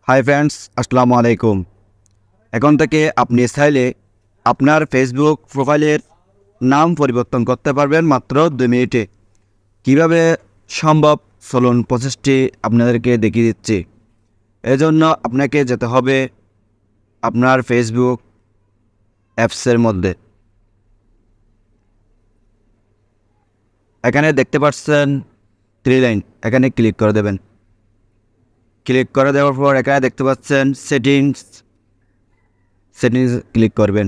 Hi friends, আসসালামু আলাইকুম। এখন থেকে আপনি চাইলে আপনার ফেসবুক প্রোফাইলের নাম পরিবর্তন করতে পারবেন মাত্র 2 মিনিটে। কিভাবে সম্ভব চলুন প্রসেসটি আপনাদেরকে দেখিয়ে দিচ্ছি। এজন্য আপনাকে যেতে হবে আপনার ফেসবুক অ্যাপসের মধ্যে। এখানে দেখতে পাচ্ছেন 3 লাইন, এখানে ক্লিক করে দেবেন। ক্লিক করে দেওয়ার পর এখানে দেখতে পাচ্ছেন সেটিংস ক্লিক করবেন।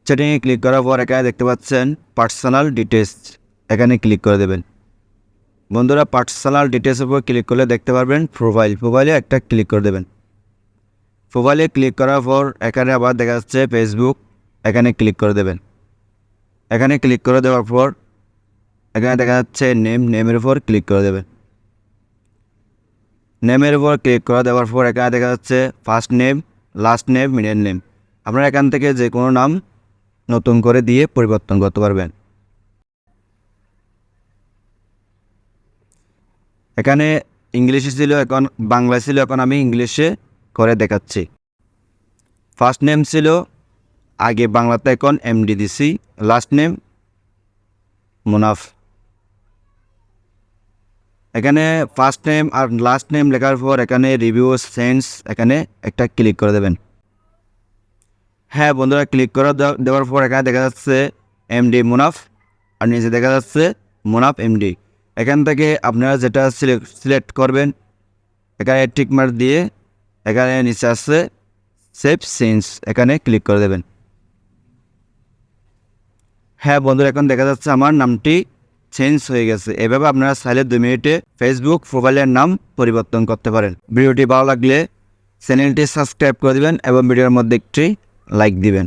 সেটিংয়ে ক্লিক করার পর এখানে দেখতে পাচ্ছেন পার্সোনাল ডিটেলস, এখানে ক্লিক করে দেবেন। বন্ধুরা, পার্সোনাল ডিটেলসের উপর ক্লিক করলে দেখতে পারবেন প্রোফাইলে একটা ক্লিক করে দেবেন। প্রোফাইলে ক্লিক করার পর এখানে আবার দেখা যাচ্ছে ফেসবুক, এখানে ক্লিক করে দেবেন। এখানে ক্লিক করে দেওয়ার পর এখানে দেখা যাচ্ছে নেমের উপর ক্লিক করে দেবেন। নেমের উপর ক্লিক করে দেওয়ার পর এখানে দেখা যাচ্ছে first name, last name, middle name. আপনারা এখান থেকে যে কোনো নাম নতুন করে দিয়ে পরিবর্তন করতে পারবেন। এখানে ইংলিশে ছিল, এখন বাংলা ছিল, এখন আমি ইংলিশে করে দেখাচ্ছি। ফার্স্ট নেম ছিল আগে বাংলাতে, এখন এমডি দিছি। Last name Munaf. এখানে ফার্স্ট নেম আর লাস্ট নেম লেখার পর এখানে রিভিউ সেন্স, এখানে একটা ক্লিক করে দেবেন। হ্যাঁ বন্ধুরা, ক্লিক করে দেওয়ার পর এখানে দেখা যাচ্ছে এমডি মুনাফ, আর নিচে দেখা যাচ্ছে মুনাফ এমডি। এখান থেকে আপনারা যেটা সিলেক্ট করবেন, এখানে টিক মার্ক দিয়ে এখানে নিচে আসছে সেভ চেঞ্জ, এখানে ক্লিক করে দেবেন। হ্যাঁ বন্ধুরা, এখন দেখা যাচ্ছে আমার নামটি চেঞ্জ হয়ে গেছে। এভাবে আপনারা চাইলে 2 মিনিটে ফেসবুক প্রোফাইলের নাম পরিবর্তন করতে পারেন। ভিডিওটি ভালো লাগলে চ্যানেলটি সাবস্ক্রাইব করে দিবেন এবং ভিডিওর মধ্যে একটি লাইক দিবেন।